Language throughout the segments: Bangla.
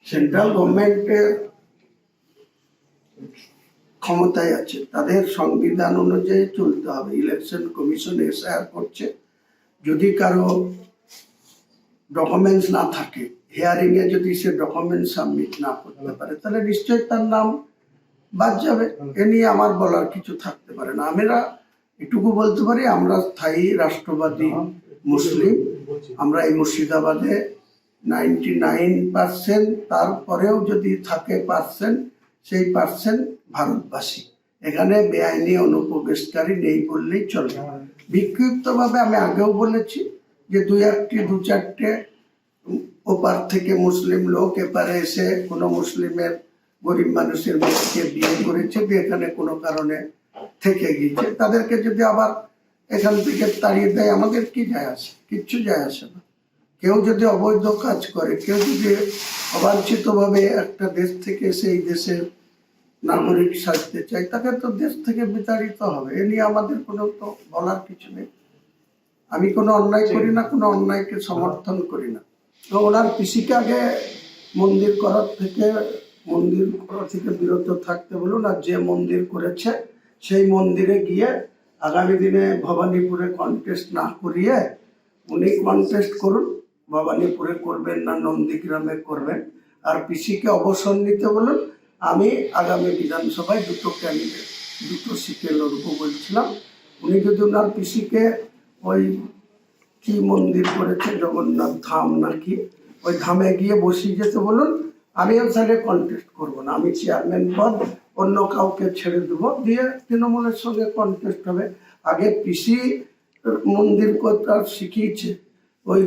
সেন্ট্রাল গভর্নমেন্টের ক্ষমতায় আছে, তাদের সংবিধান অনুযায়ী চলতে হবে। ইলেকশন কমিশন এসআইআর করছে, যদি কারো ডকুমেন্টস না থাকে, হিয়ারিং এ যদি সে ডকুমেন্ট সাবমিট না করতে পারে, তাহলে নিশ্চয়ই তার নাম বাদ যাবে। এ নিয়ে আমার বলার কিছু থাকতে পারে না। আমরা এটুকু বলতে পারি, আমরা স্থায়ী রাষ্ট্রবাদী মুসলিম। আমরা এই মুর্শিদাবাদে 99%, তারপরেও যদি থাকে পার্সেন্ট, সেই পার্সেন্ট ভারতবাসী। এখানে বেআইনি অনুপ্রবেশকারী নেই বললেই চলে। বিক্ষিপ্তভাবে আমি আগেও বলেছি যে দু চারটে ওপার থেকে মুসলিম লোক এপারে এসে কোনো মুসলিমের গরিব মানুষের মেয়েকে বিয়ে করেছে, এখানে কোনো কারণে থেকে গিয়েছে, তাদেরকে যদি আবার এখান থেকে তাড়িয়ে দেয়, আমাদের কি যায় আসে? কিচ্ছু যায় আসে না। কেউ যদি অবৈধ কাজ করে, কেউ যদি অবাঞ্ছিতভাবে একটা দেশ থেকে সেই দেশের নাগরিক সাজতে চায়, তাকে তো দেশ থেকে বিতাড়িত হবে। এ নিয়ে আমাদের কোনো তো বলার কিছু নেই। আমি কোনো অন্যায় করি না, কোনো অন্যায়কে সমর্থন করি না। তো ওনার পিসিকে আগে মন্দির করা থেকে বিরত থাকতে বলুন। আর যে মন্দির করেছে সেই মন্দিরে গিয়ে আগামী দিনে ভবানীপুরে কন্টেস্ট না করিয়ে উনি কন্টেস্ট করুন। ভবানীপুরে করবেন না নন্দীগ্রামে করবেন। আর পিসিকে অবসর নিতে বলুন। আমি আগামী বিধানসভায় দুটো সিটে লড়বো বলছিলাম। উনি যদি ওনার পিসিকে ওই কি মন্দির করেছে, জগন্নাথ ধাম নাকি, ওই ধামে গিয়ে বসিয়ে যেতে বলুন। আমিও তাহলে কন্টেস্ট করবো না। আমি চেয়ারম্যান পদ অন্য কাউকে ছেড়ে দেবো, দিয়ে তৃণমূলের সঙ্গে কন্টেস্ট হবে। আগে পিসি মন্দির কথা শিখিয়েছে, ওই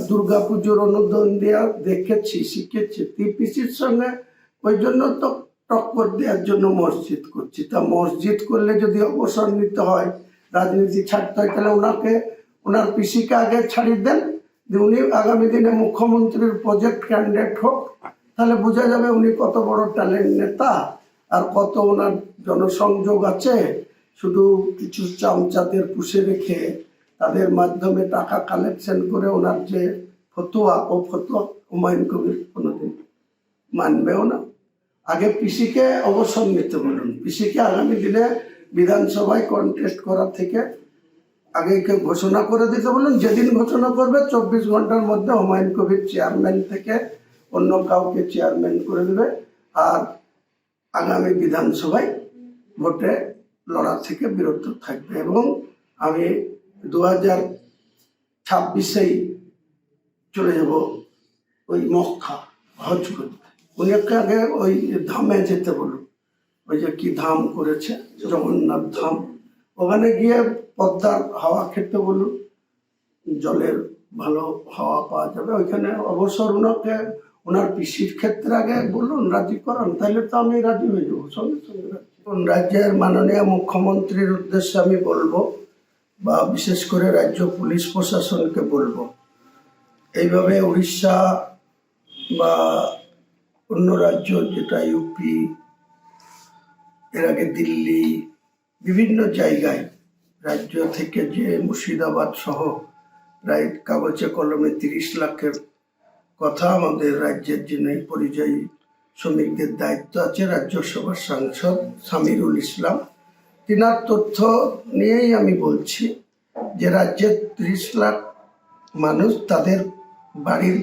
দুর্গাপুজোর অনুদান দেওয়া দেখেছি, শিখেছি। পিসির সঙ্গে ওই জন্য তো টক্কর দেওয়ার জন্য মসজিদ করছি। তা মসজিদ করলে যদি অবসর নিতে হয়, রাজনীতি ছাড়তে হয়, তাহলে ওনার পিসিকে আগে ছাড়িয়ে দেন, যে উনি আগামী দিনে মুখ্যমন্ত্রীর প্রজেক্ট ক্যান্ডিডেট হোক। তাহলে বোঝা যাবে উনি কত বড় ট্যালেন্ট নেতা আর কত ওনার জনসংযোগ আছে। শুধু কিছু চামচাদের পুষে রেখে তাদের মাধ্যমে টাকা কালেকশন করে ওনার যে ফতোয়া, ও ফতোয়া হুমায়ুন কবির কোনোদিন মানবেও না। আগে পিসিকে অবসর নিতে বলুন। পিসিকে আগামী দিনে বিধানসভায় কন্টেস্ট করা থেকে আগে কেউ ঘোষণা করে দিতে বলুন। যেদিন ঘোষণা করবে 24 ঘন্টার মধ্যে হুমায়ুন কবির চেয়ারম্যান থেকে অন্য কাউকে চেয়ারম্যান করে দেবে। আর আগামী বিধানসভায় ভোটে লড়া থেকে বিরত থাকবে। এবং আমি 2026-এই চলে যাব ওই মক্কা হজ করতে। উনিকে আগে ওই ধামে যেতে বলুন, ওই যে কি ধাম করেছে, জগন্নাথ ধাম। ওখানে গিয়ে পদ্মার হাওয়া খেতে বলুন, জলের ভালো হাওয়া পাওয়া যাবে ওইখানে। অবসর ওনার পিসির ক্ষেত্রে আগে বলুন, রাজি করান, তাহলে তো আমি রাজি হয়ে যাবো সঙ্গে সঙ্গে। রাজ্যের মাননীয় মুখ্যমন্ত্রীর উদ্দেশ্যে আমি বলবো, বা বিশেষ করে রাজ্য পুলিশ প্রশাসনকে বলবো, এইভাবে উড়িষ্যা বা অন্য রাজ্য, যেটা ইউপি, এর আগে দিল্লি, বিভিন্ন জায়গায় রাজ্য থেকে যে মুর্শিদাবাদ সহ প্রায় কাগজে কলমে 30 লাখের কথা আমাদের রাজ্যের যিনি পরিযায়ী শ্রমিকদের দায়িত্ব আছে, রাজ্যসভার সাংসদ সামিরুল ইসলাম, তিনার তথ্য নিয়েই আমি বলছি যে রাজ্যের 30 লাখ মানুষ তাদের বাড়ির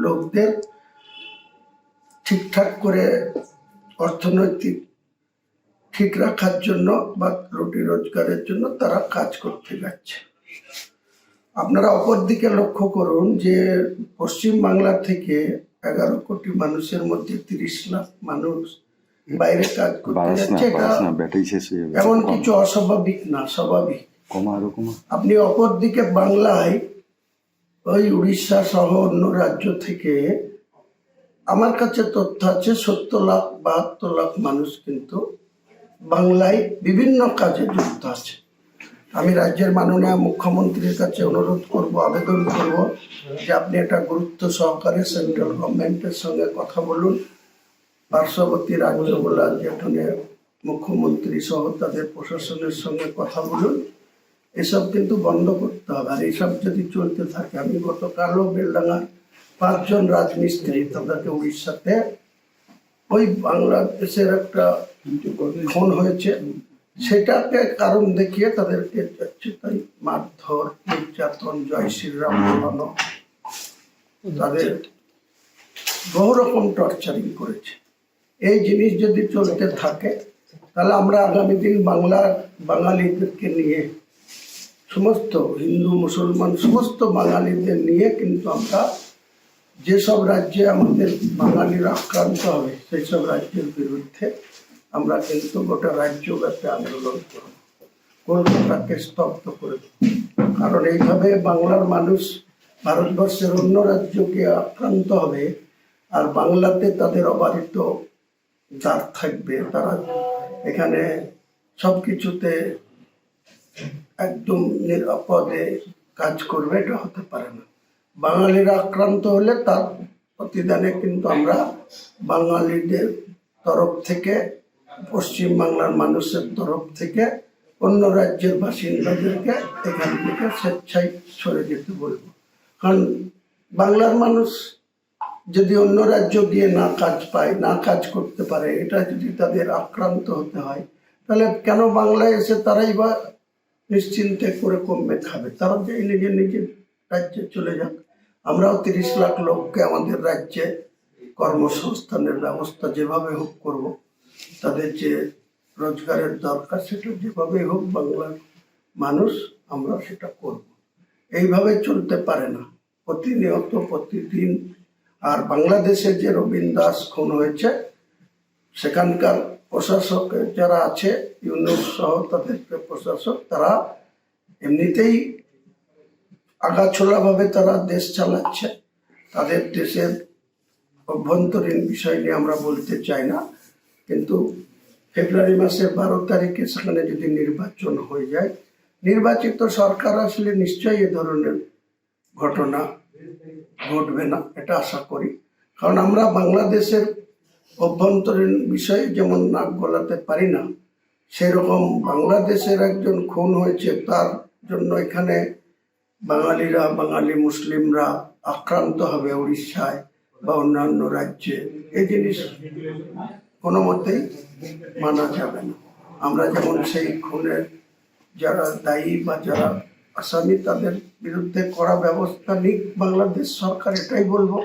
লোকদের ঠিকঠাক করে অর্থনৈতিক ঠিক রাখার জন্য বা রুটি রোজগারের জন্য তারা কাজ করতে যাচ্ছে। আপনারা অপর দিকে লক্ষ্য করুন যে পশ্চিম বাংলা থেকে 11 কোটি মানুষের মধ্যে 30 লাখ মানুষ বাইরে কাজ করতে যাচ্ছে। এটা এমন কিছু অস্বাভাবিক না, স্বাভাবিক। আপনি অপর দিকে বাংলায় ওই উড়িষ্যা সহ অন্য রাজ্য থেকে আমার কাছে তথ্য আছে 70 লাখ 72 লাখ মানুষ কিন্তু বাংলায় বিভিন্ন কাজে যুক্ত আছে। আমি রাজ্যের মাননীয় মুখ্যমন্ত্রীর কাছে অনুরোধ করব, আবেদন করব যে আপনি এটা গুরুত্ব সহকারে সেন্ট্রাল গভর্নমেন্টের সঙ্গে কথা বলুন, পার্শ্ববর্তী রাজ্যগুলো যেখানে মুখ্যমন্ত্রী সহ তাদের প্রশাসনের সঙ্গে কথা বলুন। এসব কিন্তু বন্ধ করতে হবে। আর এসব যদি চলতে থাকে, আমি গতকালও বেলডাঙ্গা 5 জন রাজমিস্ত্রি তাদেরকে উড়িষ্যাতে ওই বাংলাদেশের একটা খুন হয়েছে সেটাকে কারণ দেখিয়ে তাদেরকে তাই মারধর নির্যাতন জয় শ্রীরাম বলানো তাদের বহু রকম টর্চারিং করেছে। এই জিনিস যদি চলতে থাকে তাহলে আমরা আগামী দিন বাঙালিদেরকে নিয়ে সমস্ত হিন্দু মুসলমান সমস্ত বাঙালিদের নিয়ে কিন্তু আমরা যেসব রাজ্যে আমাদের বাঙালিরা আক্রান্ত হবে সেই সব রাজ্যের বিরুদ্ধে আমরা কিন্তু গোটা রাজ্যব্যাপী আন্দোলন করব, কলকাতাকে স্তব্ধ করে দেব। কারণ এইভাবে বাংলার মানুষ ভারতবর্ষের অন্য রাজ্যকে আক্রান্ত হবে আর বাংলাতে তাদের অবারিত যার থাকবে তারা এখানে সব কিছুতে একদম নিরাপদে কাজ করবে, এটা হতে পারে না। বাঙালিরা আক্রান্ত হলে তার প্রতিদানে কিন্তু আমরা বাঙালিদের তরফ থেকে পশ্চিম বাংলার মানুষের তরফ থেকে অন্য রাজ্যের বাসিন্দাদেরকে এখান থেকে স্বেচ্ছায় সরে যেতে বলবো। কারণ বাংলার মানুষ যদি অন্য রাজ্য গিয়ে না কাজ পায়, না কাজ করতে পারে, এটা যদি তাদের আক্রান্ত হতে হয় তাহলে কেন বাংলায় এসে তারাই বা নিশ্চিন্তে করে কমবে খাবে? তারা যে নিজের নিজের রাজ্যে চলে যাক। আমরাও 30 লাখ লোককে আমাদের রাজ্যে কর্মসংস্থানের ব্যবস্থা যেভাবে হোক করব, তাদের যে রোজগারের দরকার সেটা যেভাবে হোক বাংলার মানুষ আমরা সেটা করব। এইভাবে চলতে পারে না প্রতিনিয়ত প্রতিদিন। আর বাংলাদেশে যে রবীন দাস খুন হয়েছে সেখানকার প্রশাসক যারা আছে ইউনুস সহ তাদের প্রশাসক তারা এমনিতেই আগাছোড়াভাবে তারা দেশ চালাচ্ছে। তাদের দেশের অভ্যন্তরীণ বিষয় নিয়ে আমরা বলতে চাই না, কিন্তু ফেব্রুয়ারি মাসের 12 তারিখে সেখানে যদি নির্বাচন হয়ে যায়, নির্বাচিত সরকার আসলে নিশ্চয়ই এ ধরনের ঘটনা ঘটবে না, এটা আশা করি। কারণ আমরা বাংলাদেশের অভ্যন্তরীণ বিষয়ে যেমন নাক গলাতে পারি না, সেরকম বাংলাদেশের একজন খুন হয়েছে তার জন্য এখানে বাঙালিরা, বাঙালি মুসলিমরা আক্রান্ত হবে উড়িষ্যায় বা অন্যান্য রাজ্যে, এই জিনিস কোনো মতেই মানা যাবে না। আমরা যেমন সেই খুনের যারা দায়ী বা যারা আসামি তাদের বিরুদ্ধে কড়া ব্যবস্থা নিক বাংলাদেশ সরকার, এটাই বলবো।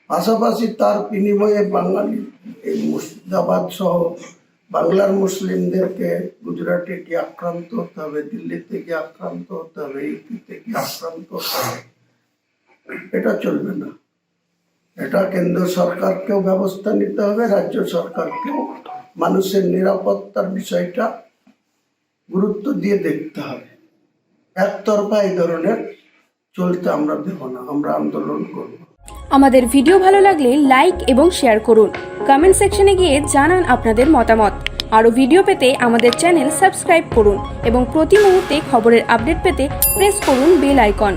পাশাপাশি তার বিনিময়ে বাঙালি এই মুর্শিদাবাদ সহ বাংলার মুসলিমদেরকে গুজরাটে গিয়ে আক্রান্ত হতে হবে, দিল্লিতে গিয়ে আক্রান্ত হতে হবে, ইউপিতে গিয়ে আক্রান্ত হতে হবে, এটা চলবে না। এটা কেন্দ্র সরকারকেও ব্যবস্থা নিতে হবে, রাজ্য সরকারকেও মানুষের নিরাপত্তার বিষয়টা গুরুত্ব দিয়ে দেখতে হবে। একতরফা এই ধরনের চলতে আমরা দেব না, আমরা আন্দোলন করব। আমাদের ভিডিও ভালো লাগলে লাইক এবং শেয়ার করুন। কমেন্ট সেকশনে গিয়ে জানান আপনাদের মতামত। আরও ভিডিও পেতে আমাদের চ্যানেল সাবস্ক্রাইব করুন এবং প্রতি মুহূর্তে খবরের আপডেট পেতে প্রেস করুন বেল আইকন।